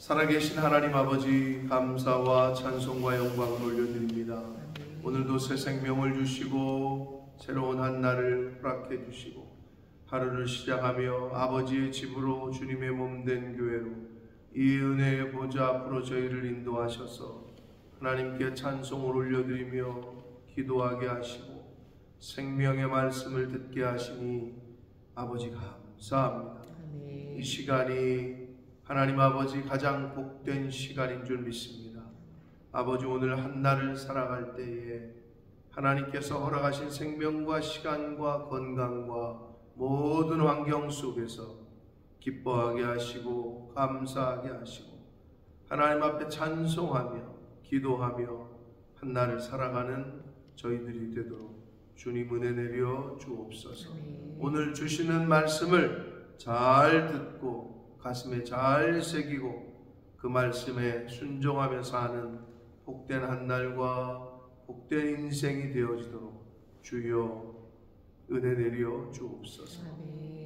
살아계신 하나님 아버지, 감사와 찬송과 영광을 올려드립니다. 오늘도 새 생명을 주시고 새로운 한 날을 허락해 주시고 하루를 시작하며 아버지의 집으로 주님의 몸된 교회로 이 은혜의 보좌 앞으로 저희를 인도하셔서 하나님께 찬송을 올려드리며 기도하게 하시고 생명의 말씀을 듣게 하시니 아버지 감사합니다. 이 시간이 하나님 아버지 가장 복된 시간인 줄 믿습니다. 아버지, 오늘 한 날을 살아갈 때에 하나님께서 허락하신 생명과 시간과 건강과 모든 환경 속에서 기뻐하게 하시고 감사하게 하시고 하나님 앞에 찬송하며 기도하며 한 날을 살아가는 저희들이 되도록 주님 은혜 내려 주옵소서. 오늘 주시는 말씀을 잘 듣고 가슴에 잘 새기고 그 말씀에 순종하며 사는 복된 한 날과 복된 인생이 되어지도록 주여 은혜 내려 주옵소서.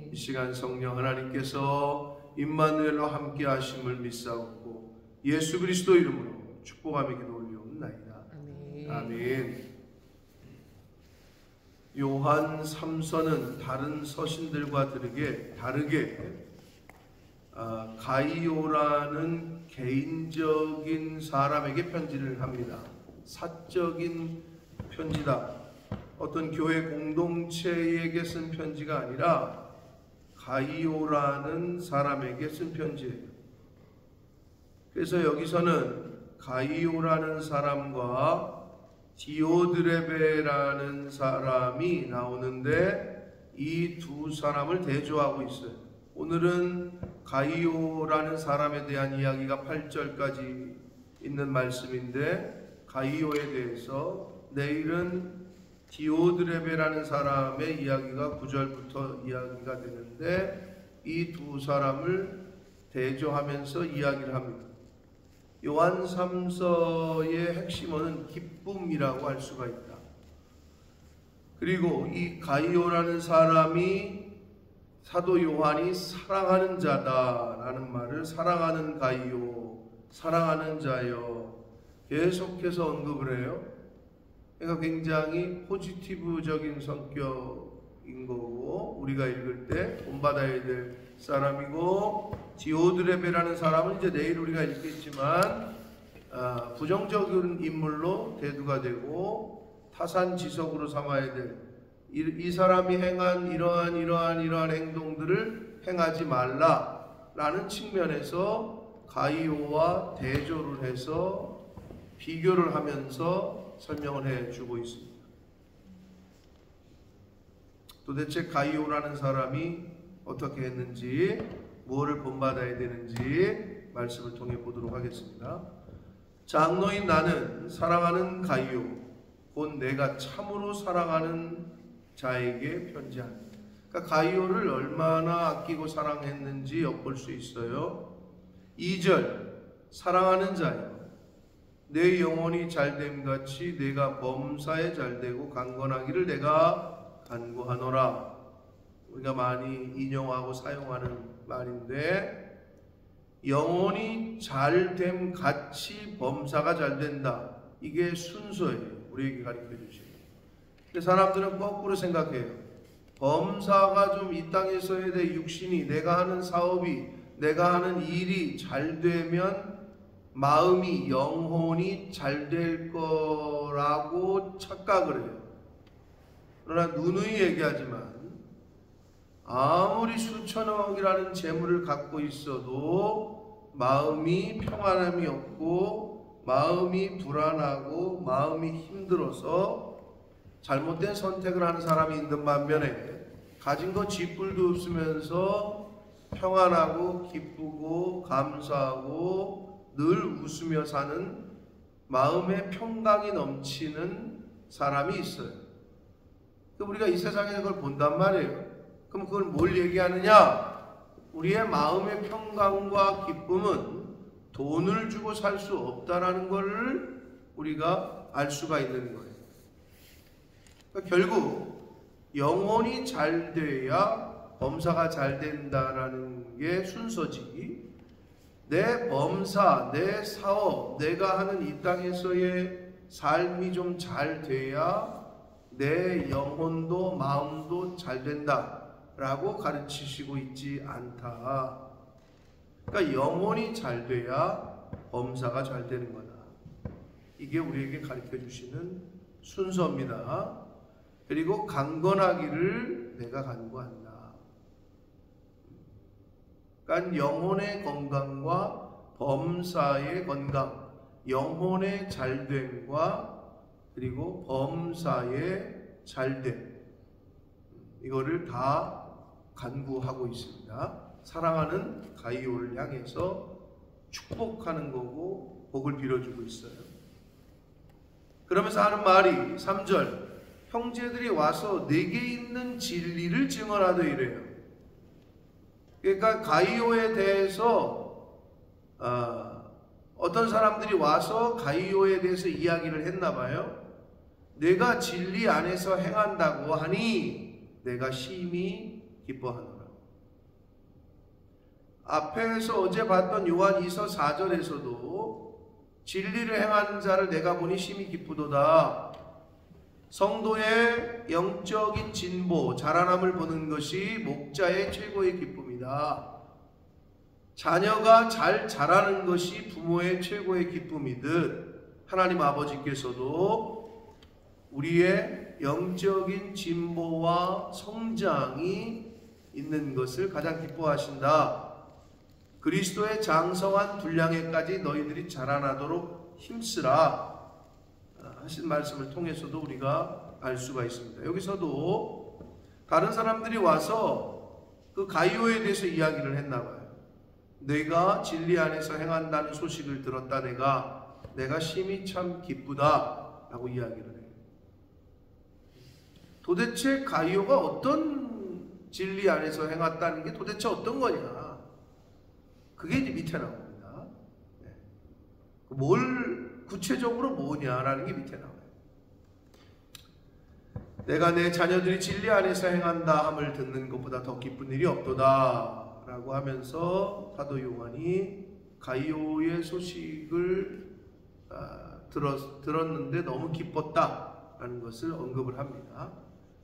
이 시간 성령 하나님께서 임마누엘로 함께 하심을 믿사옵고 예수 그리스도 이름으로 축복하며 기도 올리옵나이다. 아멘. 요한 3서는 다른 서신들과 다르게 가이오라는 개인적인 사람에게 편지를 합니다. 사적인 편지다. 어떤 교회 공동체에게 쓴 편지가 아니라 가이오라는 사람에게 쓴 편지예요. 그래서 여기서는 가이오라는 사람과 디오드레베라는 사람이 나오는데 이 두 사람을 대조하고 있어요. 오늘은 가이오라는 사람에 대한 이야기가 8절까지 있는 말씀인데 가이오에 대해서 내일은 디오드레베라는 사람의 이야기가 9절부터 이야기가 되는데 이 두 사람을 대조하면서 이야기를 합니다. 요한 3서의 핵심어는 기쁨이라고 할 수가 있다. 그리고 이 가이오라는 사람이 사도 요한이 사랑하는 자다라는 말을 사랑하는 가이오, 사랑하는 자여 계속해서 언급을 해요. 그러니까 굉장히 포지티브적인 성격인 거고 우리가 읽을 때 본받아야 될 사람이고, 디오드레베라는 사람은 이제 내일 우리가 읽겠지만 부정적인 인물로 대두가 되고 타산지석으로 삼아야 될 이 사람이 행한 이러한 행동들을 행하지 말라라는 측면에서 가이오와 대조를 해서 비교를 하면서 설명을 해주고 있습니다. 도대체 가이오라는 사람이 어떻게 했는지, 무엇을 본받아야 되는지 말씀을 통해 보도록 하겠습니다. 장로인 나는 사랑하는 가이오, 곧 내가 참으로 사랑하는 자에게 편지한다. 그러니까 가이오를 얼마나 아끼고 사랑했는지 엿볼 수 있어요. 2절, 사랑하는 자여, 내 영혼이 잘됨같이 내가 범사에 잘되고 강건하기를 내가 간구하노라. 우리가 많이 인용하고 사용하는 말인데, 영혼이 잘됨같이 범사가 잘된다, 이게 순서예요. 우리에게 가르쳐 주시는. 사람들은 거꾸로 생각해요. 범사가 좀 이 땅에서의 내 육신이, 내가 하는 사업이, 내가 하는 일이 잘 되면 마음이, 영혼이 잘 될 거라고 착각을 해요. 그러나 누누이 얘기하지만 아무리 수천억이라는 재물을 갖고 있어도 마음이 평안함이 없고 마음이 불안하고 마음이 힘들어서 잘못된 선택을 하는 사람이 있는 반면에 가진 거 쥐뿔도 없으면서 평안하고 기쁘고 감사하고 늘 웃으며 사는 마음의 평강이 넘치는 사람이 있어요. 우리가 이 세상에서 그걸 본단 말이에요. 그럼 그걸 뭘 얘기하느냐? 우리의 마음의 평강과 기쁨은 돈을 주고 살 수 없다라는 걸 우리가 알 수가 있는 거예요. 그러니까 결국 영혼이 잘 돼야 범사가 잘 된다라는 게 순서지, 내 범사, 내 사업, 내가 하는 이 땅에서의 삶이 좀 잘 돼야 내 영혼도 마음도 잘 된다 라고 가르치시고 있지 않다. 그러니까 영혼이 잘 돼야 범사가 잘 되는 거다. 이게 우리에게 가르쳐 주시는 순서입니다. 그리고 강건하기를 내가 간구한다. 그러니까 영혼의 건강과 범사의 건강, 영혼의 잘됨과 그리고 범사의 잘됨, 이거를 다 간구하고 있습니다. 사랑하는 가이오를 향해서 축복하는 거고 복을 빌어주고 있어요. 그러면서 하는 말이 3절, 형제들이 와서 내게 있는 진리를 증언하되 이래요. 그러니까 가이오에 대해서 어떤 사람들이 와서 가이오에 대해서 이야기를 했나 봐요. 내가 진리 안에서 행한다고 하니 내가 심히 기뻐하노라. 앞에서 어제 봤던 요한 2서 4절에서도 진리를 행하는 자를 내가 보니 심히 기쁘도다. 성도의 영적인 진보, 자라남을 보는 것이 목자의 최고의 기쁨이다. 자녀가 잘 자라는 것이 부모의 최고의 기쁨이듯 하나님 아버지께서도 우리의 영적인 진보와 성장이 있는 것을 가장 기뻐하신다. 그리스도의 장성한 분량에까지 너희들이 자라나도록 힘쓰라 하신 말씀을 통해서도 우리가 알 수가 있습니다. 여기서도 다른 사람들이 와서 그 가이오에 대해서 이야기를 했나 봐요. 내가 진리 안에서 행한다는 소식을 들었다. 내가 심히 참 기쁘다 라고 이야기를 해요. 도대체 가이오가 어떤 진리 안에서 행했다는 게 도대체 어떤 거냐, 그게 이제 밑에 나옵니다. 뭘 구체적으로 뭐냐라는 게 밑에 나와요. 내가 내 자녀들이 진리 안에서 행한다 함을 듣는 것보다 더 기쁜 일이 없도다 라고 하면서 사도 요한이 가이오의 소식을 들었는데 너무 기뻤다라는 것을 언급을 합니다.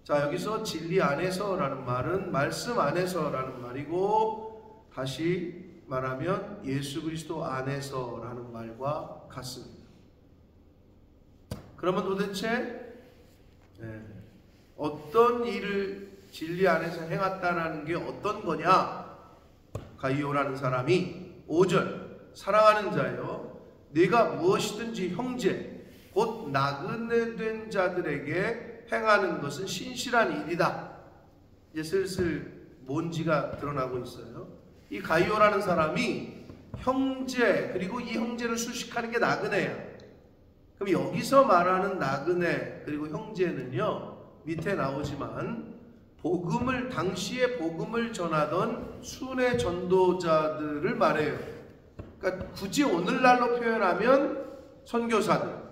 자, 여기서 진리 안에서 라는 말은 말씀 안에서 라는 말이고, 다시 말하면 예수 그리스도 안에서 라는 말과 같습니다. 그러면 도대체 어떤 일을 진리 안에서 행했다라는 게 어떤 거냐? 가이오라는 사람이 5절, 사랑하는 자여, 네가 무엇이든지 형제 곧 나그네 된 자들에게 행하는 것은 신실한 일이다. 이제 슬슬 뭔지가 드러나고 있어요. 이 가이오라는 사람이 형제, 그리고 이 형제를 수식하는 게 나그네야. 그럼 여기서 말하는 나그네 그리고 형제는요, 밑에 나오지만 당시에 복음을 전하던 순회 전도자들을 말해요. 그러니까 굳이 오늘날로 표현하면 선교사들,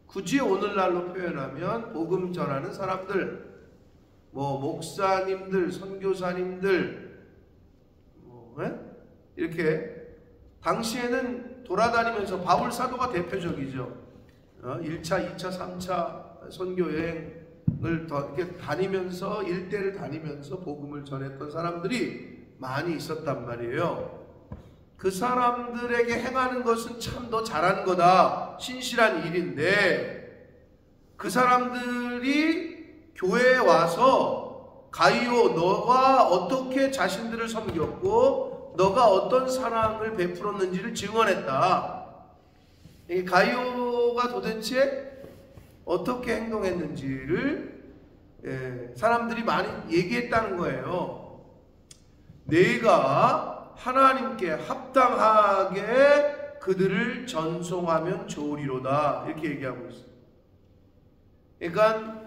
굳이 오늘날로 표현하면 복음 전하는 사람들, 목사님들, 선교사님들, 이렇게 당시에는 돌아다니면서 바울 사도가 대표적이죠. 1차, 2차, 3차 선교여행을 이렇게 다니면서 일대를 다니면서 복음을 전했던 사람들이 많이 있었단 말이에요. 그 사람들에게 행하는 것은 참 너 잘하는 거다, 신실한 일인데, 그 사람들이 교회에 와서 가이오, 너가 어떻게 자신들을 섬겼고 너가 어떤 사랑을 베풀었는지를 증언했다. 가이오가 도대체 어떻게 행동했는지를 사람들이 많이 얘기했다는 거예요. 내가 하나님께 합당하게 그들을 전송하면 좋으리로다, 이렇게 얘기하고 있어요. 그러니까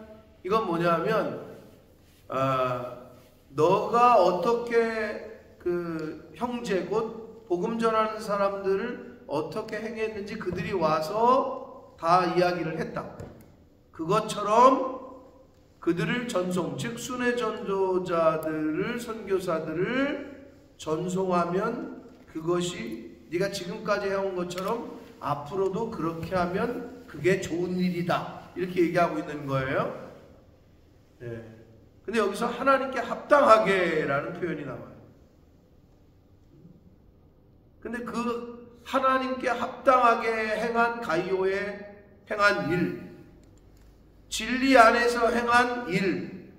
이건 뭐냐면 너가 어떻게 그 형제 곧 복음 전하는 사람들을 어떻게 행했는지 그들이 와서 다 이야기를 했다. 그것처럼 그들을 전송, 즉 순회 전도자들을, 선교사들을 전송하면 그것이 네가 지금까지 해온 것처럼 앞으로도 그렇게 하면 그게 좋은 일이다. 이렇게 얘기하고 있는 거예요. 네. 근데 여기서 하나님께 합당하게라는 표현이 나와요. 근데 그 하나님께 합당하게 행한 가이오의 행한 일, 진리 안에서 행한 일,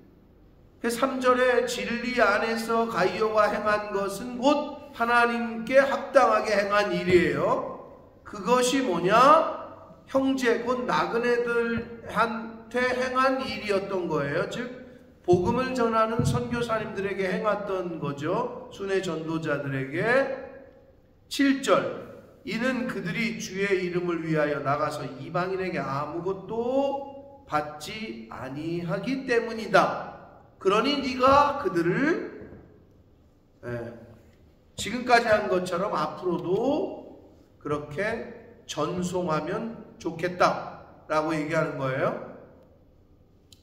3절에 진리 안에서 가이오가 행한 것은 곧 하나님께 합당하게 행한 일이에요. 그것이 뭐냐? 형제 곧 나그네들한테 행한 일이었던 거예요. 즉 복음을 전하는 선교사님들에게 행했던 거죠. 순회 전도자들에게. 7절 이는 그들이 주의 이름을 위하여 나가서 이방인에게 아무것도 받지 아니하기 때문이다. 그러니 네가 그들을 지금까지 한 것처럼 앞으로도 그렇게 전송하면 좋겠다라고 얘기하는 거예요.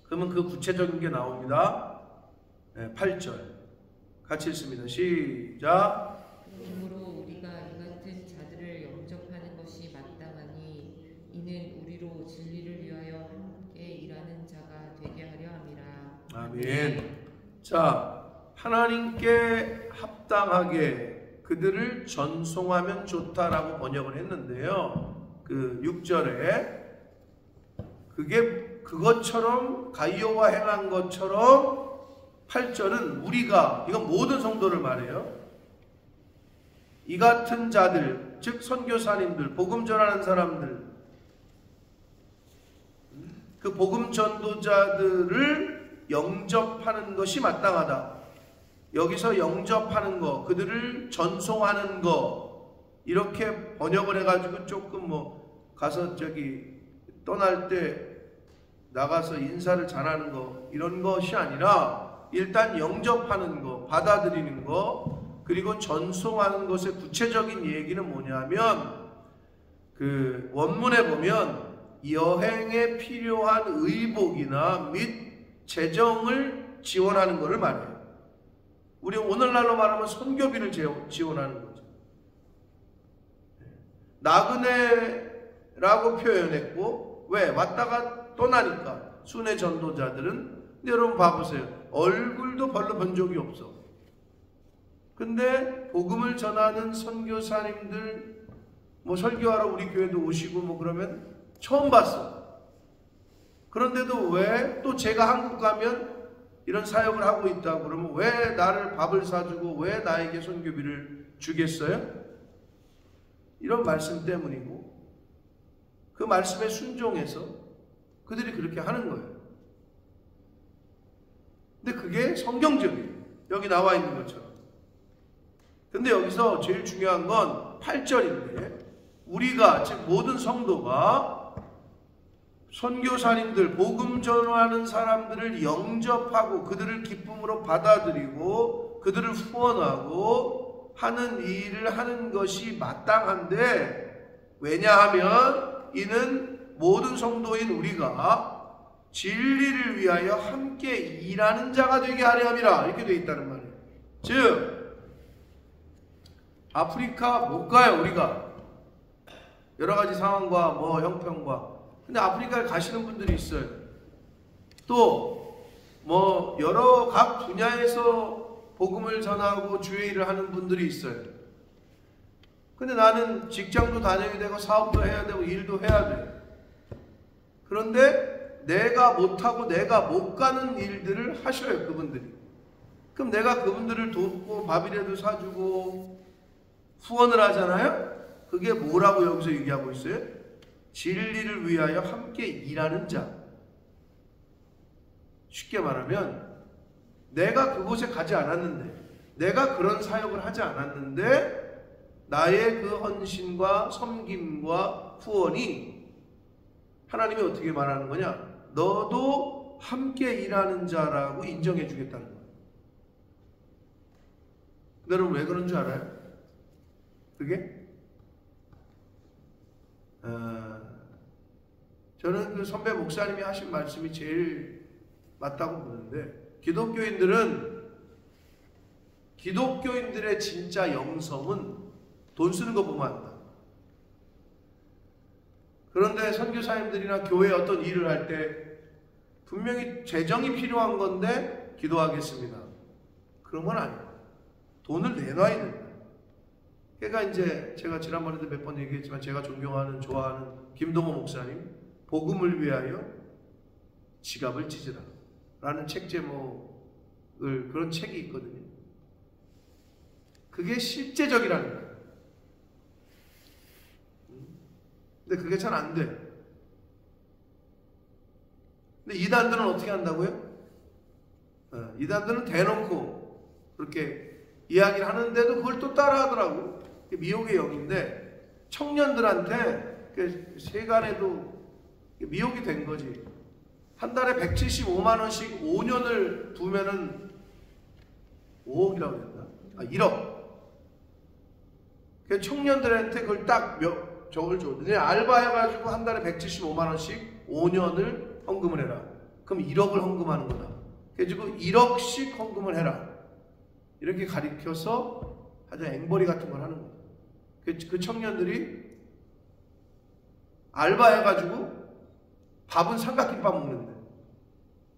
그러면 그 구체적인 게 나옵니다. 8절 같이 읽습니다. 시작. 그러므로 우리가 이 같은 자들을 영접하는 것이 마땅하니 이는 우리로 진리를 위하여 함께 일하는 자가 되게 하려 함이라. 아멘. 자, 하나님께 합당하게 그들을 전송하면 좋다라고 번역을 했는데요. 그 6절에 그것처럼 가이오가 행한 것처럼 8절은 우리가, 이건 모든 성도를 말해요. 이 같은 자들, 즉 선교사님들, 복음 전하는 사람들, 그 복음 전도자들을 영접하는 것이 마땅하다. 여기서 영접하는 거, 그들을 전송하는 거, 이렇게 번역을 해가지고 조금 가서 떠날 때 나가서 인사를 잘하는 거, 이런 것이 아니라 일단 영접하는 거, 받아들이는 거, 그리고 전송하는 것의 구체적인 얘기는 뭐냐면 그 원문에 보면 여행에 필요한 의복이나 및 재정을 지원하는 것을 말해요. 우리 오늘날로 말하면 선교비를 지원하는 거죠. 나그네라고 표현했고, 왜? 왔다가 떠나니까. 순회 전도자들은. 근데 여러분 봐보세요. 얼굴도 별로 본 적이 없어. 근데 복음을 전하는 선교사님들 설교하러 우리 교회도 오시고 그러면 처음 봤어. 그런데도 왜 또 제가 한국 가면 이런 사역을 하고 있다고 그러면 왜 나를 밥을 사주고 왜 나에게 선교비를 주겠어요? 이런 말씀 때문이고 그 말씀에 순종해서 그들이 그렇게 하는 거예요. 근데 그게 성경적이에요. 여기 나와 있는 것처럼. 근데 여기서 제일 중요한 건 8절인데 우리가 즉 모든 성도가 선교사님들 복음 전하는 사람들을 영접하고 그들을 기쁨으로 받아들이고 그들을 후원하고 하는 일을 하는 것이 마땅한데 왜냐하면 이는 모든 성도인 우리가 진리를 위하여 함께 일하는 자가 되게 하려 함이라 이렇게 되어 있다는 말이에요. 즉 아프리카 못 가요. 우리가 여러 가지 상황과 형편과. 근데 아프리카에 가시는 분들이 있어요. 또 여러 각 분야에서 복음을 전하고 주의 일을 하는 분들이 있어요. 근데 나는 직장도 다녀야 되고 사업도 해야 되고 일도 해야 돼. 그런데 내가 못하고 내가 못 가는 일들을 하셔요. 그분들이. 그럼 내가 그분들을 돕고 밥이라도 사주고 후원을 하잖아요. 그게 뭐라고 여기서 얘기하고 있어요? 진리를 위하여 함께 일하는 자. 쉽게 말하면 내가 그곳에 가지 않았는데 내가 그런 사역을 하지 않았는데 나의 그 헌신과 섬김과 후원이 하나님이 어떻게 말하는 거냐? 너도 함께 일하는 자라고 인정해 주겠다는 거예요. 여러분 왜 그런 줄 알아요? 그게? 저는 그 선배 목사님이 하신 말씀이 제일 맞다고 보는데 기독교인들의 진짜 영성은 돈 쓰는 거 보면 안다. 그런데 선교사님들이나 교회 어떤 일을 할 때 분명히 재정이 필요한 건데 기도하겠습니다. 그런 건 아니에요. 돈을 내놔야 된다. 그러니까 이제 제가 지난번에도 몇 번 얘기했지만 제가 존경하는 좋아하는 김동호 목사님 복음을 위하여 지갑을 찢으라 라는 책 제목을 그런 책이 있거든요. 그게 실제적이라는 거예요. 근데 그게 잘 안 돼. 근데 이단들은 어떻게 한다고요? 이단들은 대놓고 그렇게 이야기를 하는데도 그걸 또 따라 하더라고요. 미혹의 영인데 청년들한테 세간에도 미혹이 된 거지. 한 달에 175만원씩 5년을 두면은 5억이라고 했나? 1억. 청년들한테 그걸 딱 저걸 줘. 그냥 알바해가지고 한 달에 175만원씩 5년을 헌금을 해라. 그럼 1억을 헌금하는 거다. 그래가지고 1억씩 헌금을 해라. 이렇게 가리켜서 아주 앵벌이 같은 걸 하는 거다. 그 청년들이 알바해가지고 밥은 삼각김밥 먹는데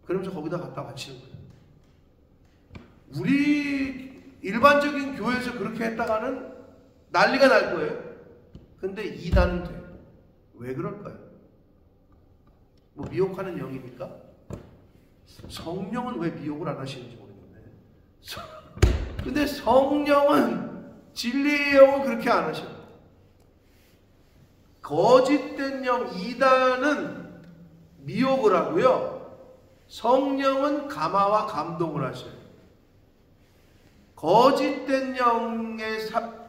그러면서 거기다 갖다 바치는 거예요. 우리 일반적인 교회에서 그렇게 했다가는 난리가 날 거예요. 근데 이단은 돼. 왜 그럴까요? 뭐 미혹하는 영입니까? 성령은 왜 미혹을 안 하시는지 모르겠네. 근데 성령은 진리의 영은 그렇게 안 하셔. 거짓된 영 이단은 미혹을 하고요. 성령은 감화와 감동을 하셔요. 거짓된 영에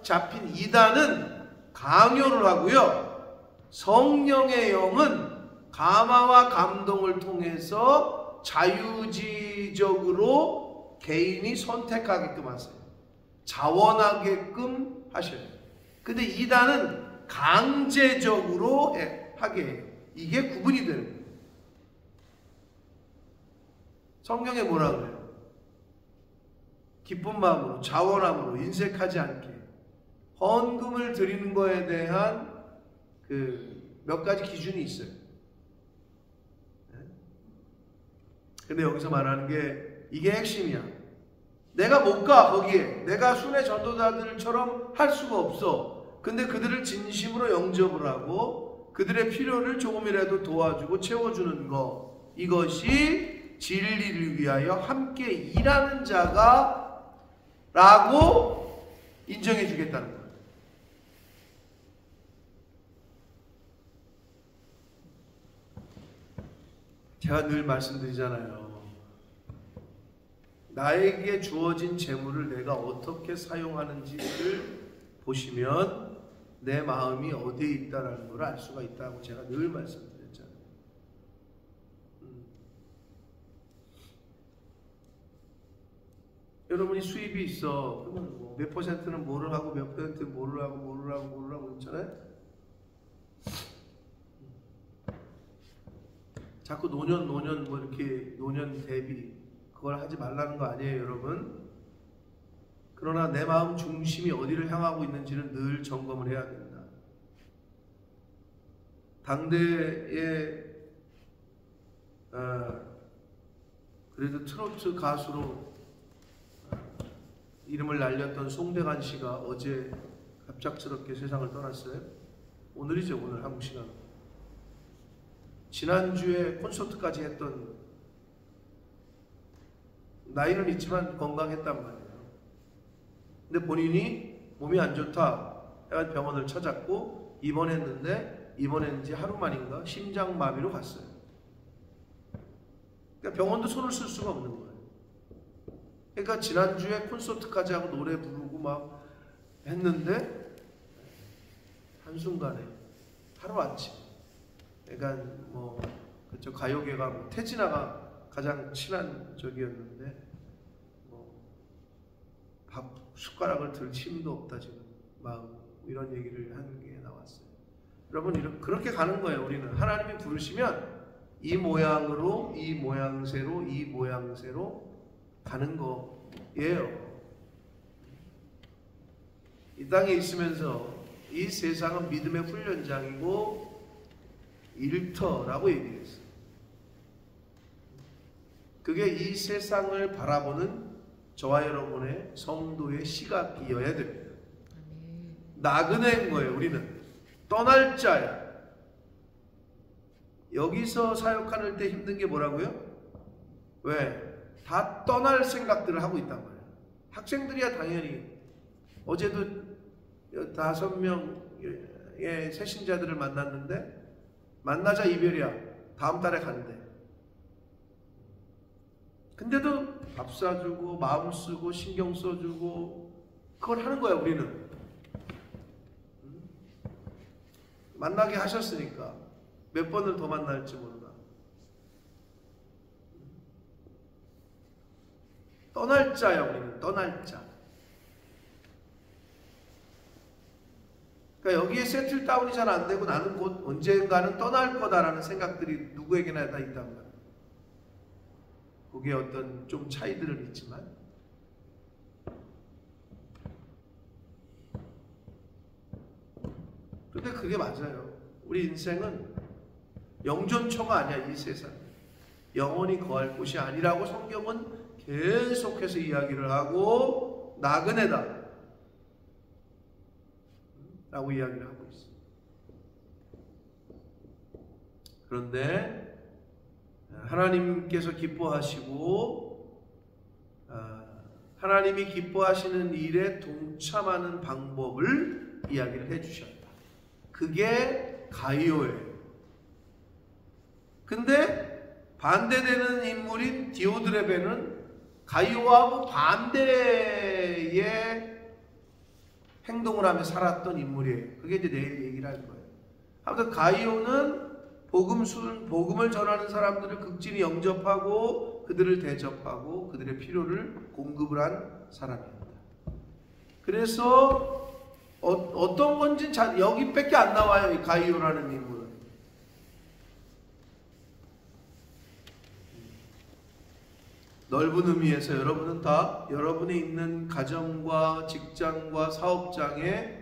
잡힌 이단은 강요를 하고요. 성령의 영은 감화와 감동을 통해서 자유지적으로 개인이 선택하게끔 하세요. 자원하게끔 하셔요. 근데 이단은 강제적으로 하게 해요. 이게 구분이 되는 거예요. 성경에 뭐라 그래요? 기쁜 마음으로 자원함으로 인색하지 않게 헌금을 드리는 거에 대한 몇 가지 기준이 있어요. 근데 여기서 말하는 게 이게 핵심이야. 내가 못 가 거기에. 내가 순회 전도자들처럼 할 수가 없어. 근데 그들을 진심으로 영접을 하고 그들의 필요를 조금이라도 도와주고 채워주는 거, 이것이 진리를 위하여 함께 일하는 자가 라고 인정해 주겠다는 거예요. 제가 늘 말씀드리잖아요. 나에게 주어진 재물을 내가 어떻게 사용하는지를 보시면 내 마음이 어디에 있다는 걸 알 수가 있다고 제가 늘 말씀드렸잖아요. 여러분이 수입이 있어. 그러면 뭐 몇 퍼센트는 뭐를 하고 몇 퍼센트는 뭐를 하고 있잖아요. 자꾸 노년 뭐 이렇게 노년 대비 그걸 하지 말라는 거 아니에요, 여러분. 그러나 내 마음 중심이 어디를 향하고 있는지는 늘 점검을 해야 된다. 당대에 그래도 트로트 가수로 이름을 날렸던 송대관 씨가 어제 갑작스럽게 세상을 떠났어요. 오늘이죠, 오늘 한국 시간. 지난주에 콘서트까지 했던, 나이는 있지만 건강했단 말이에요. 근데 본인이 몸이 안 좋다 해서 병원을 찾았고 입원했는데, 입원한 지 하루 만인가 심장마비로 갔어요. 그러니까 병원도 손을 쓸 수가 없는 거예요. 그러니까 지난주에 콘서트까지 하고 노래 부르고 막 했는데 한순간에 하루아침, 그러니까 뭐 그쪽 가요계가 뭐 태진아가 가장 친한 적이었는데 뭐 밥 숟가락을 들 힘도 없다 지금 마음, 이런 얘기를 한 게 나왔어요. 여러분, 그렇게 가는 거예요. 우리는 하나님이 부르시면 이 모양으로, 이 모양새로, 이 모양새로 가는 거예요. 이 땅에 있으면서 이 세상은 믿음의 훈련장이고 일터라고 얘기했어요. 그게 이 세상을 바라보는 저와 여러분의 성도의 시각이어야 됩니다. 나그네인 거예요. 우리는 떠날 자야. 여기서 사역하는 때 힘든 게 뭐라고요? 왜? 다 떠날 생각들을 하고 있단 말이에요. 학생들이야 당연히. 어제도 5명의 새신자들을 만났는데 만나자 이별이야. 다음 달에 간대. 근데도 밥 사주고 마음 쓰고 신경 써주고 그걸 하는 거야 우리는. 만나게 하셨으니까 몇 번을 더 만날지 모르나. 떠날 자야 우리는. 떠날 자. 그러니까 여기에 세틀 다운이 잘 안 되고 나는 곧 언젠가는 떠날 거다라는 생각들이 누구에게나 다 있단 말이에요. 그게 어떤 좀 차이들은 있지만 근데 그게 맞아요. 우리 인생은 영존처가 아니야. 이 세상 영원히 거할 곳이 아니라고 성경은 계속해서 이야기를 하고 나그네다 라고 이야기를 하고 있어요. 그런데 하나님께서 기뻐하시고 하나님이 기뻐하시는 일에 동참하는 방법을 이야기를 해주셨다. 그게 가이오예요. 근데 반대되는 인물인 디오드레베는 가이오하고 반대의 행동을 하며 살았던 인물이에요. 그게 이제 내일 얘기를 할 거예요. 아무튼 가이오는 복음을 전하는 사람들을 극진히 영접하고 그들을 대접하고 그들의 필요를 공급을 한 사람입니다. 그래서 어떤 건지 여기밖에 안 나와요. 이 가이오라는 인물은. 넓은 의미에서 여러분은 다 여러분이 있는 가정과 직장과 사업장에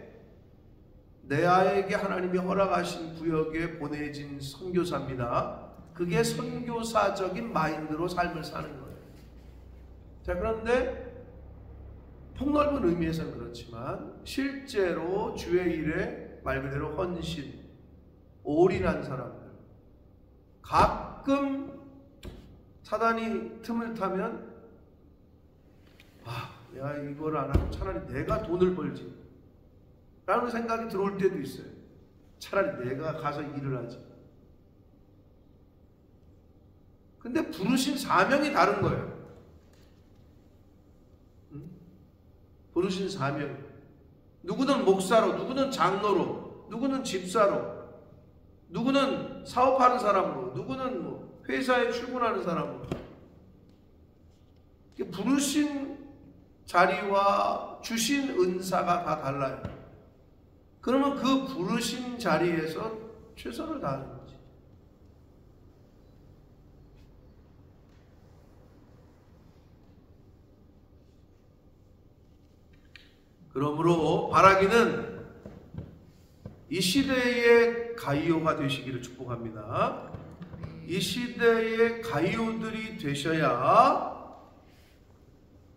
내 아이에게 하나님이 허락하신 구역에 보내진 선교사입니다. 그게 선교사적인 마인드로 삶을 사는 거예요. 자, 그런데 폭넓은 의미에서는 그렇지만 실제로 주의 일에 말 그대로 헌신, 올인한 사람들, 가끔 사단이 틈을 타면 내가 이걸 안 하고 차라리 내가 돈을 벌지 라는 생각이 들어올 때도 있어요. 차라리 내가 가서 일을 하지. 근데 부르신 사명이 다른 거예요. 부르신 사명. 누구는 목사로, 누구는 장로로, 누구는 집사로, 누구는 사업하는 사람으로, 누구는 회사에 출근하는 사람으로. 부르신 자리와 주신 은사가 다 달라요. 그러면 그 부르신 자리에서 최선을 다하는 거지. 그러므로 바라기는 이 시대의 가이오가 되시기를 축복합니다. 이 시대의 가이오들이 되셔야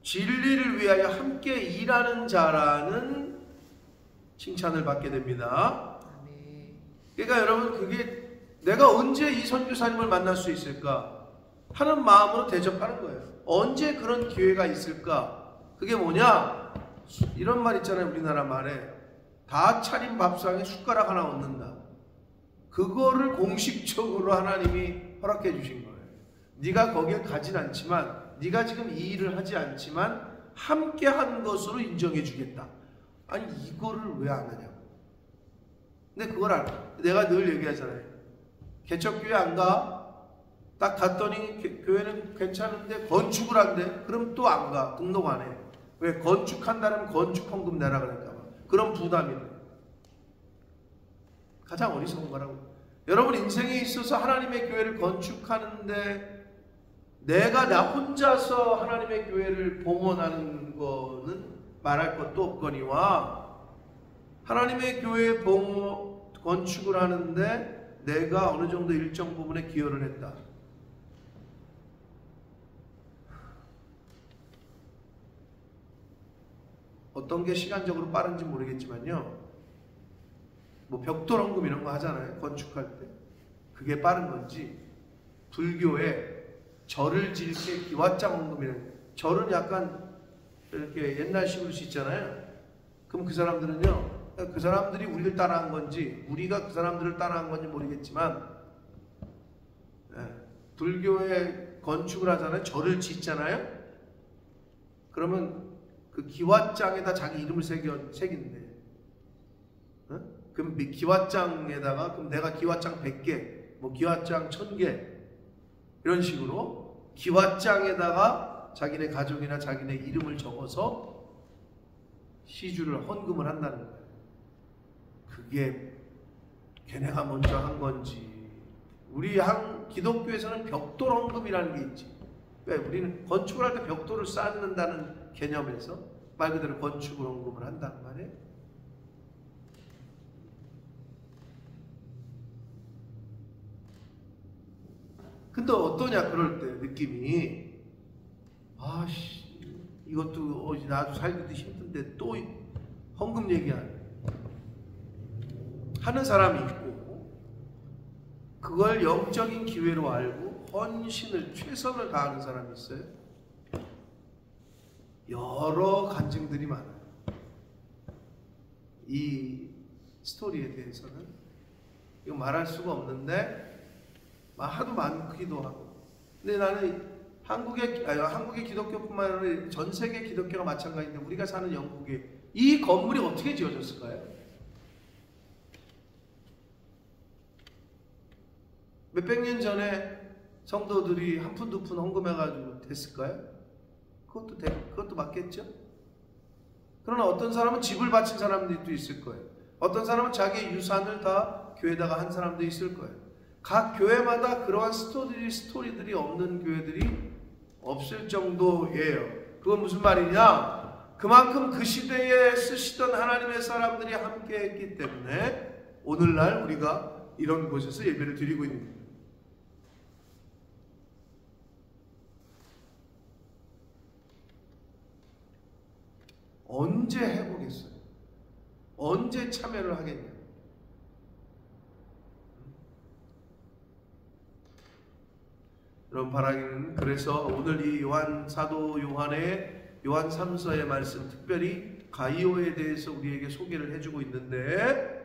진리를 위하여 함께 일하는 자라는 칭찬을 받게 됩니다. 그러니까 여러분, 그게 내가 언제 이 선교사님을 만날 수 있을까 하는 마음으로 대접하는 거예요. 언제 그런 기회가 있을까? 그게 뭐냐? 이런 말 있잖아요. 우리나라 말에 다 차린 밥상에 숟가락 하나 얹는다. 그거를 공식적으로 하나님이 허락해 주신 거예요. 네가 거기에 가진 않지만, 네가 지금 이 일을 하지 않지만 함께 한 것으로 인정해 주겠다. 아니 이거를 왜 안 하냐고. 근데 그걸 알아. 내가 늘 얘기하잖아요. 개척교회 안 가? 딱 갔더니 교회는 괜찮은데 건축을 한대. 그럼 또 안 가. 등록 안 해. 왜? 건축한다면 건축헌금 내라 그러니까. 그런 부담이 돼. 가장 어리석은 거라고. 여러분 인생에 있어서 하나님의 교회를 건축하는데 내가 나 혼자서 하나님의 교회를 봉헌하는 거는 말할 것도 없거니와 하나님의 교회 건축을 하는데 내가 어느 정도 일정 부분에 기여를 했다. 어떤 게 시간적으로 빠른지 모르겠지만요, 뭐 벽돌 헌금 이런 거 하잖아요, 건축할 때. 그게 빠른 건지, 불교에 절을 지을 때 기와장 헌금이라는, 절은 약간 이렇게 옛날식으로 짓잖아요. 그럼 그 사람들은요, 그 사람들이 우리를 따라한 건지 우리가 그 사람들을 따라한 건지 모르겠지만, 불교에 건축을 하잖아요, 절을 짓잖아요. 그러면 그 기와장에다 자기 이름을 새긴대. 그럼 기와장에다가, 그럼 내가 기와장 100개, 뭐 기와장 1000개 이런 식으로 기와장에다가 자기네 가족이나 자기네 이름을 적어서 시주를 헌금을 한다는 거예요. 그게 걔네가 먼저 한 건지, 우리 기독교에서는 벽돌 헌금이라는 게 있지. 그러니까 우리는 건축을 할 때 벽돌을 쌓는다는 개념에서 말 그대로 건축을 헌금을 한단 말이에요. 근데 어떠냐, 그럴 때 느낌이, 아씨, 이것도 나도 살기도 힘든데 또 헌금 얘기하네 하는 사람이 있고, 그걸 영적인 기회로 알고 헌신을, 최선을 다하는 사람이 있어요. 여러 간증들이 많아요. 이 스토리에 대해서는 이거 말할 수가 없는데 하도 많기도 하고. 근데 나는 한국의 기독교뿐만 아니라 전 세계 기독교가 마찬가지인데, 우리가 사는 영국에 이 건물이 어떻게 지어졌을까요? 몇백 년 전에 성도들이 한 푼 두 푼 헌금해가지고 됐을까요? 그것도 맞겠죠? 그러나 어떤 사람은 집을 바친 사람들도 있을 거예요. 어떤 사람은 자기의 유산을 다 교회에다가 한 사람도 있을 거예요. 각 교회마다 그러한 스토리들이 없는 교회들이 없을 정도예요. 그건 무슨 말이냐? 그만큼 그 시대에 쓰시던 하나님의 사람들이 함께 했기 때문에 오늘날 우리가 이런 곳에서 예배를 드리고 있는 거예요. 언제 해보겠어요? 언제 참여를 하겠냐? 여러분, 바라기는 그래서 오늘 이 사도 요한의 요한 3서의 말씀, 특별히 가이오에 대해서 우리에게 소개를 해주고 있는데,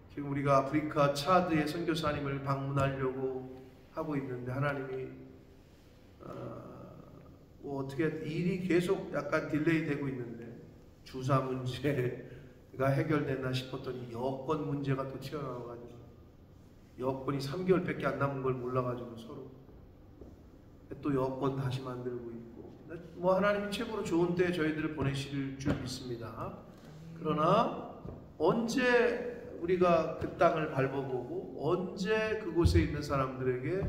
지금 우리가 아프리카 차드의 선교사님을 방문하려고 하고 있는데, 하나님이 어떻게 일이 계속 약간 딜레이 되고 있는데, 주사 문제가 해결됐나 싶었더니 여권 문제가 또 튀어나와가지고, 여권이 3개월밖에 안 남은 걸 몰라가지고 서로 또 여권 다시 만들고 있고, 뭐 하나님이 최고로 좋은 때에 저희들을 보내실 줄 믿습니다. 그러나 언제 우리가 그 땅을 밟아보고 언제 그곳에 있는 사람들에게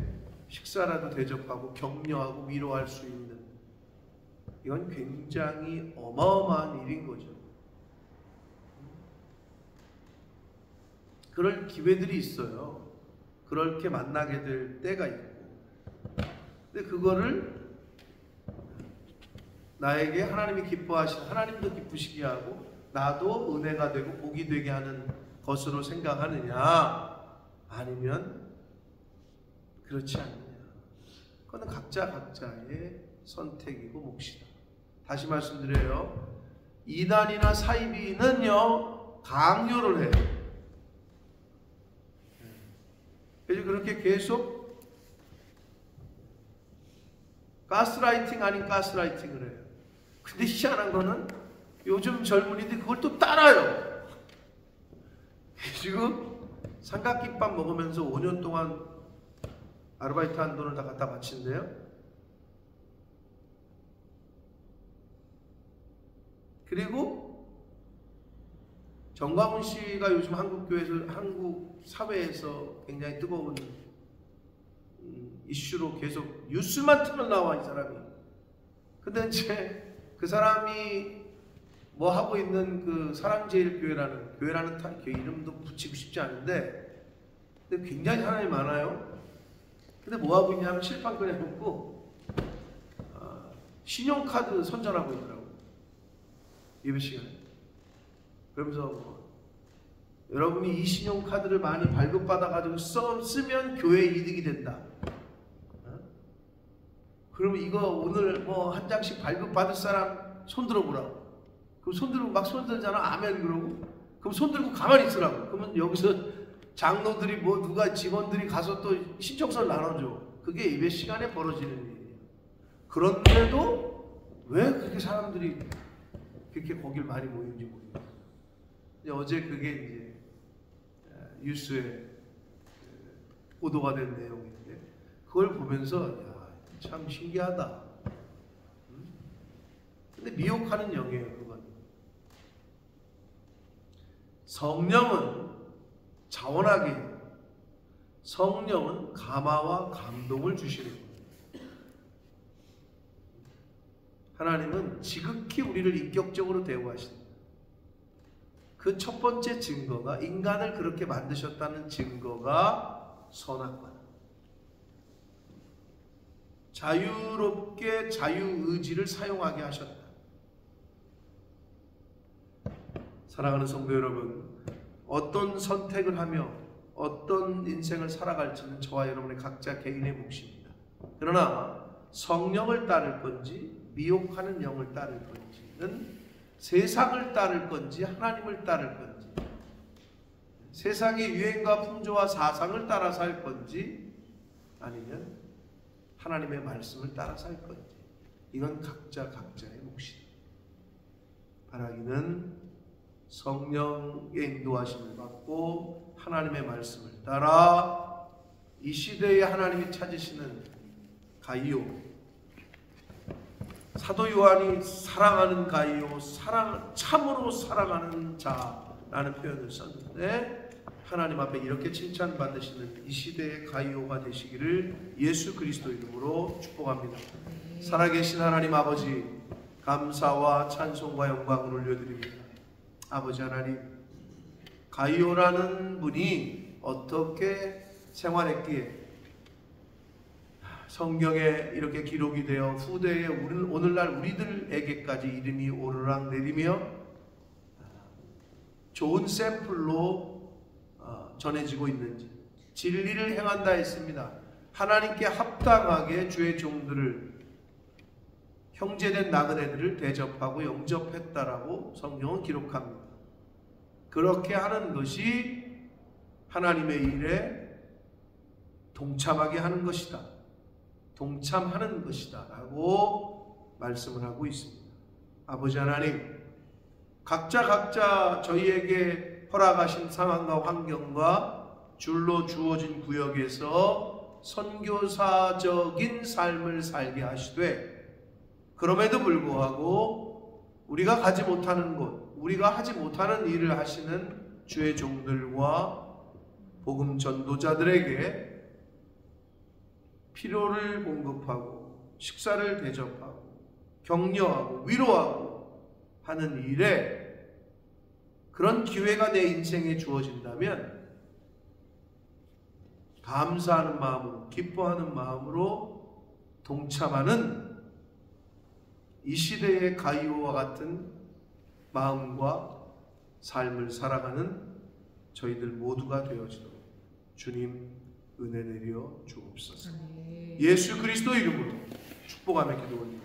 식사라도 대접하고 격려하고 위로할 수 있는, 이건 굉장히 어마어마한 일인 거죠. 그럴 기회들이 있어요. 그렇게 만나게 될 때가 있고, 근데 그거를 나에게 하나님이 기뻐하시는, 하나님도 기쁘시게 하고 나도 은혜가 되고 복이 되게 하는 것으로 생각하느냐, 아니면 그렇지 않느냐, 그거는 각자의 선택이고 몫이다. 다시 말씀드려요. 이단이나 사이비는요 강요를 해요. 그래서 그렇게 계속 가스라이팅 아닌 가스라이팅을 해요. 근데 희한한 거는 요즘 젊은이들이 그걸 또 따라요. 지금 삼각김밥 먹으면서 5년 동안 아르바이트 한 돈을 다 갖다 바친대요. 그리고 정광훈 씨가 요즘 한국 사회에서 굉장히 뜨거운 이슈로 계속 뉴스만 틀면 나와, 이 사람이. 근데 이제 그 사람이 뭐 하고 있는 그 사랑제일교회라는 교회 이름도 붙이고 싶지 않은데, 근데 굉장히 사람이 많아요. 근데 뭐 하고 있냐면 칠판 꺼내놓고 신용카드 선전하고 있더라고, 예배 시간에. 그러면서 여러분이 이 신용카드를 많이 발급받아가지고 쓰면 교회에 이득이 된다. 그러면 이거 오늘 뭐 한 장씩 발급받을 사람 손 들어보라고. 그럼 손 들고 막 손 들잖아. 아멘 그러고. 그럼 손 들고 가만히 있으라고. 그러면 여기서 장로들이 뭐 누가 직원들이 가서 또 신청서를 나눠줘. 그게 예배 시간에 벌어지는 일이에요. 그런데도 왜 그렇게 사람들이 그렇게 거길 많이 모이는지 모르겠어요. 어제 그게 이제 뉴스에 보도가 된 내용인데, 그걸 보면서 야, 참 신기하다. 근데 미혹하는 영이에요, 그건. 성령은 자원하게, 성령은 감화와 감동을 주시는 거예요. 하나님은 지극히 우리를 인격적으로 대우하신다. 그 첫 번째 증거가, 인간을 그렇게 만드셨다는 증거가 선악과다. 자유롭게 자유의지를 사용하게 하셨다. 사랑하는 성도 여러분, 어떤 선택을 하며 어떤 인생을 살아갈지는 저와 여러분의 각자 개인의 몫입니다. 그러나 성령을 따를 건지 미혹하는 영을 따를 건지는, 세상을 따를 건지 하나님을 따를 건지, 세상의 유행과 풍조와 사상을 따라 살 건지 아니면 하나님의 말씀을 따라 살 건지, 이건 각자 각자의 몫이다. 바라기는 성령의 인도하심을 받고 하나님의 말씀을 따라 이 시대에 하나님이 찾으시는 가이오, 사도 요한이 사랑하는 가이오, 참으로 사랑하는 자라는 표현을 썼는데, 하나님 앞에 이렇게 칭찬받으시는 이 시대의 가이오가 되시기를 예수 그리스도 이름으로 축복합니다. 살아계신 하나님 아버지, 감사와 찬송과 영광을 올려드립니다. 아버지 하나님, 가이오라는 분이 어떻게 생활했기에 성경에 이렇게 기록이 되어 후대에 오늘날 우리들에게까지 이름이 오르락 내리며 좋은 샘플로 전해지고 있는지, 진리를 행한다 했습니다. 하나님께 합당하게 주의 종들을, 형제된 나그네들을 대접하고 영접했다라고 성경은 기록합니다. 그렇게 하는 것이 하나님의 일에 동참하게 하는 것이다, 동참하는 것이다 라고 말씀을 하고 있습니다. 아버지 하나님, 각자 저희에게 허락하신 상황과 환경과 줄로 주어진 구역에서 선교사적인 삶을 살게 하시되, 그럼에도 불구하고 우리가 가지 못하는 곳, 우리가 하지 못하는 일을 하시는 주의 종들과 복음 전도자들에게 필요를 공급하고 식사를 대접하고 격려하고 위로하고 하는 일에, 그런 기회가 내 인생에 주어진다면 감사하는 마음으로, 기뻐하는 마음으로 동참하는 이 시대의 가이오와 같은 마음과 삶을 살아가는 저희들 모두가 되어지도록 주님 은혜 내려 주옵소서. 예수 그리스도 이름으로 축복하며 기도합니다.